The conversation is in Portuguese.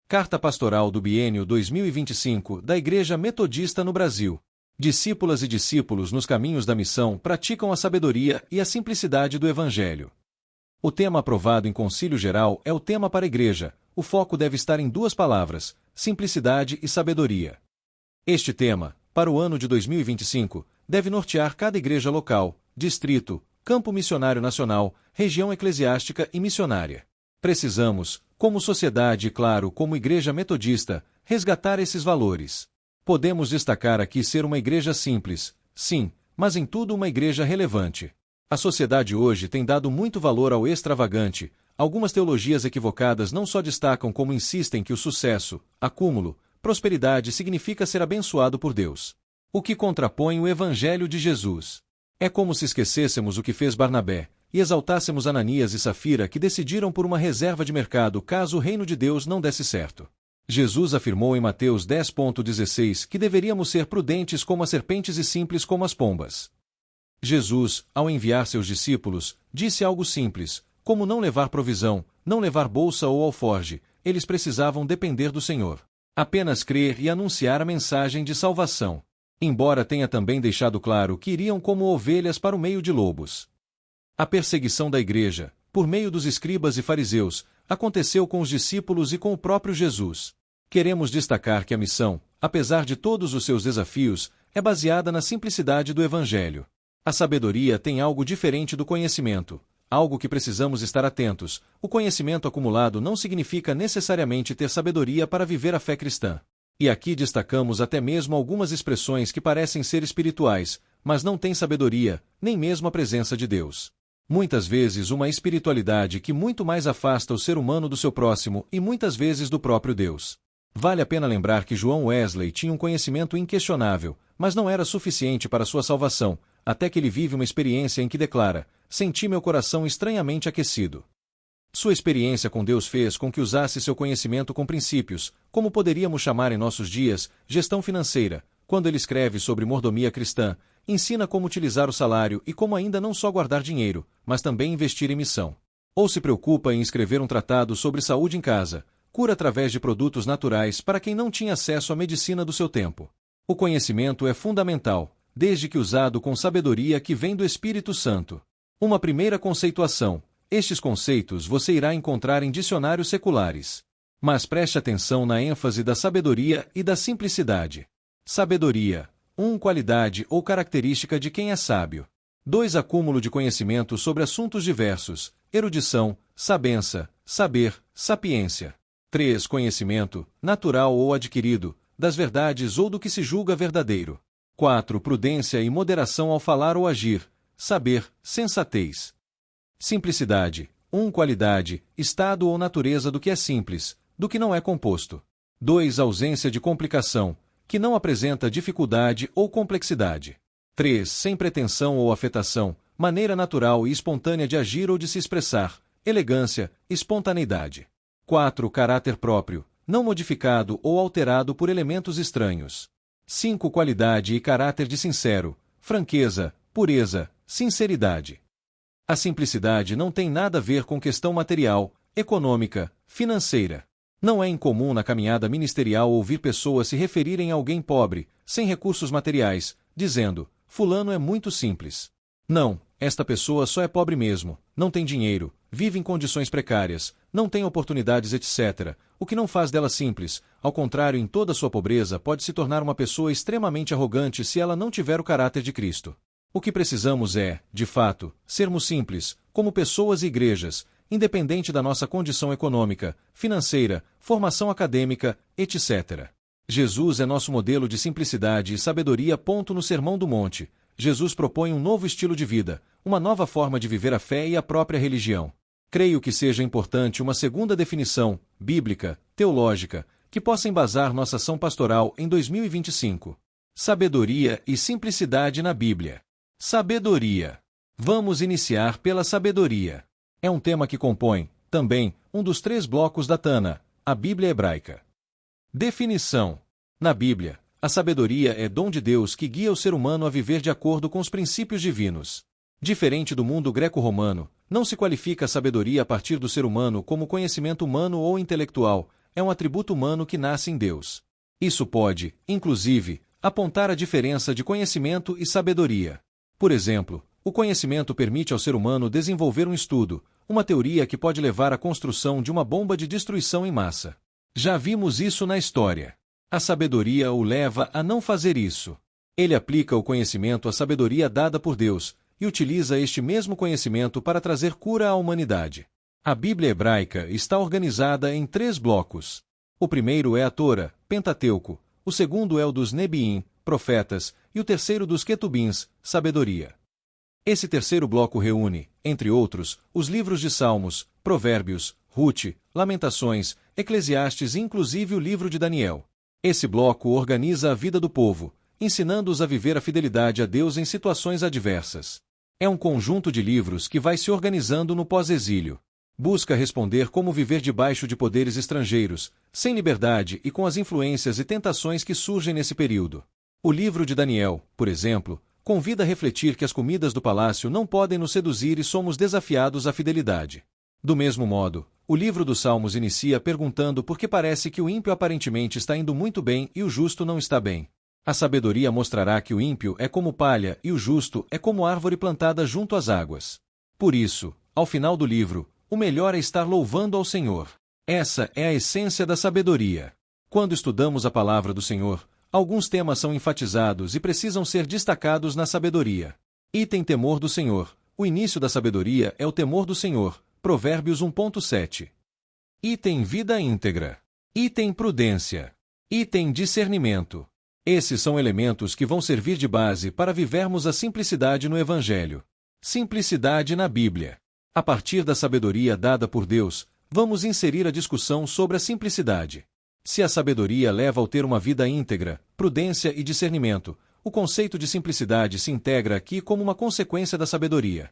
Carta Pastoral do Biênio 2025 da Igreja Metodista no Brasil. Discípulas e discípulos nos caminhos da missão praticam a sabedoria e a simplicidade do Evangelho. O tema aprovado em Concílio Geral é o tema para a Igreja. O foco deve estar em duas palavras: simplicidade e sabedoria. Este tema, para o ano de 2025, deve nortear cada igreja local, distrito, campo missionário nacional, região eclesiástica e missionária. Precisamos, como sociedade e, claro, como Igreja Metodista, resgatar esses valores. Podemos destacar aqui ser uma igreja simples, sim, mas em tudo uma igreja relevante. A sociedade hoje tem dado muito valor ao extravagante. Algumas teologias equivocadas não só destacam como insistem que o sucesso, acúmulo, prosperidade significa ser abençoado por Deus. O que contrapõe o Evangelho de Jesus. É como se esquecêssemos o que fez Barnabé e exaltássemos Ananias e Safira, que decidiram por uma reserva de mercado caso o reino de Deus não desse certo. Jesus afirmou em Mateus 10,16 que deveríamos ser prudentes como as serpentes e simples como as pombas. Jesus, ao enviar seus discípulos, disse algo simples, como não levar provisão, não levar bolsa ou alforge. Eles precisavam depender do Senhor. Apenas crer e anunciar a mensagem de salvação. Embora tenha também deixado claro que iriam como ovelhas para o meio de lobos. A perseguição da igreja, por meio dos escribas e fariseus, aconteceu com os discípulos e com o próprio Jesus. Queremos destacar que a missão, apesar de todos os seus desafios, é baseada na simplicidade do Evangelho. A sabedoria tem algo diferente do conhecimento, algo que precisamos estar atentos. O conhecimento acumulado não significa necessariamente ter sabedoria para viver a fé cristã. E aqui destacamos até mesmo algumas expressões que parecem ser espirituais, mas não têm sabedoria, nem mesmo a presença de Deus. Muitas vezes uma espiritualidade que muito mais afasta o ser humano do seu próximo e muitas vezes do próprio Deus. Vale a pena lembrar que João Wesley tinha um conhecimento inquestionável, mas não era suficiente para sua salvação, até que ele vive uma experiência em que declara: "Senti meu coração estranhamente aquecido." Sua experiência com Deus fez com que usasse seu conhecimento com princípios, como poderíamos chamar em nossos dias, gestão financeira. Quando ele escreve sobre mordomia cristã, ensina como utilizar o salário e como ainda não só guardar dinheiro, mas também investir em missão. Ou se preocupa em escrever um tratado sobre saúde em casa, cura através de produtos naturais para quem não tinha acesso à medicina do seu tempo. O conhecimento é fundamental, desde que usado com sabedoria que vem do Espírito Santo. Uma primeira conceituação. Estes conceitos você irá encontrar em dicionários seculares. Mas preste atenção na ênfase da sabedoria e da simplicidade. Sabedoria. 1. Qualidade ou característica de quem é sábio. 2. Acúmulo de conhecimento sobre assuntos diversos. Erudição, sabença, saber, sapiência. 3. Conhecimento, natural ou adquirido, das verdades ou do que se julga verdadeiro. 4. Prudência e moderação ao falar ou agir. Saber, sensatez. Simplicidade. 1. Qualidade, estado ou natureza do que é simples, do que não é composto. 2. Ausência de complicação, que não apresenta dificuldade ou complexidade. 3. Sem pretensão ou afetação, maneira natural e espontânea de agir ou de se expressar, elegância, espontaneidade. 4. Caráter próprio, não modificado ou alterado por elementos estranhos. 5. Qualidade e caráter de sincero, franqueza, pureza, sinceridade. A simplicidade não tem nada a ver com questão material, econômica, financeira. Não é incomum na caminhada ministerial ouvir pessoas se referirem a alguém pobre, sem recursos materiais, dizendo: "Fulano é muito simples." Não, esta pessoa só é pobre mesmo, não tem dinheiro, vive em condições precárias, não tem oportunidades, etc. O que não faz dela simples. Ao contrário, em toda sua pobreza pode se tornar uma pessoa extremamente arrogante se ela não tiver o caráter de Cristo. O que precisamos é, de fato, sermos simples, como pessoas e igrejas, independente da nossa condição econômica, financeira, formação acadêmica, etc. Jesus é nosso modelo de simplicidade e sabedoria. No Sermão do Monte, Jesus propõe um novo estilo de vida, uma nova forma de viver a fé e a própria religião. Creio que seja importante uma segunda definição, bíblica, teológica, que possa embasar nossa ação pastoral em 2025. Sabedoria e simplicidade na Bíblia. Sabedoria. Vamos iniciar pela sabedoria. É um tema que compõe, também, um dos 3 blocos da Tana, a Bíblia hebraica. Definição. Na Bíblia, a sabedoria é dom de Deus que guia o ser humano a viver de acordo com os princípios divinos. Diferente do mundo greco-romano, não se qualifica a sabedoria a partir do ser humano como conhecimento humano ou intelectual. é um atributo humano que nasce em Deus. Isso pode, inclusive, apontar a diferença de conhecimento e sabedoria. Por exemplo, o conhecimento permite ao ser humano desenvolver um estudo, uma teoria que pode levar à construção de uma bomba de destruição em massa. Já vimos isso na história. A sabedoria o leva a não fazer isso. Ele aplica o conhecimento à sabedoria dada por Deus e utiliza este mesmo conhecimento para trazer cura à humanidade. A Bíblia hebraica está organizada em 3 blocos. O primeiro é a Tora, Pentateuco, o segundo é o dos Nebiim, profetas, e o terceiro dos Quetubins, sabedoria. Esse terceiro bloco reúne, entre outros, os livros de Salmos, Provérbios, Rute, Lamentações, Eclesiastes e inclusive o livro de Daniel. Esse bloco organiza a vida do povo, ensinando-os a viver a fidelidade a Deus em situações adversas. É um conjunto de livros que vai se organizando no pós-exílio. Busca responder como viver debaixo de poderes estrangeiros, sem liberdade e com as influências e tentações que surgem nesse período. O livro de Daniel, por exemplo, convida a refletir que as comidas do palácio não podem nos seduzir e somos desafiados à fidelidade. Do mesmo modo, o livro dos Salmos inicia perguntando por que parece que o ímpio aparentemente está indo muito bem e o justo não está bem. A sabedoria mostrará que o ímpio é como palha e o justo é como árvore plantada junto às águas. Por isso, ao final do livro, o melhor é estar louvando ao Senhor. Essa é a essência da sabedoria. Quando estudamos a palavra do Senhor, alguns temas são enfatizados e precisam ser destacados na sabedoria. Item temor do Senhor. O início da sabedoria é o temor do Senhor. Provérbios 1.7. Item vida íntegra. Item prudência. Item discernimento. Esses são elementos que vão servir de base para vivermos a simplicidade no Evangelho. Simplicidade na Bíblia. A partir da sabedoria dada por Deus, vamos inserir a discussão sobre a simplicidade. Se a sabedoria leva ao ter uma vida íntegra, prudência e discernimento, o conceito de simplicidade se integra aqui como uma consequência da sabedoria.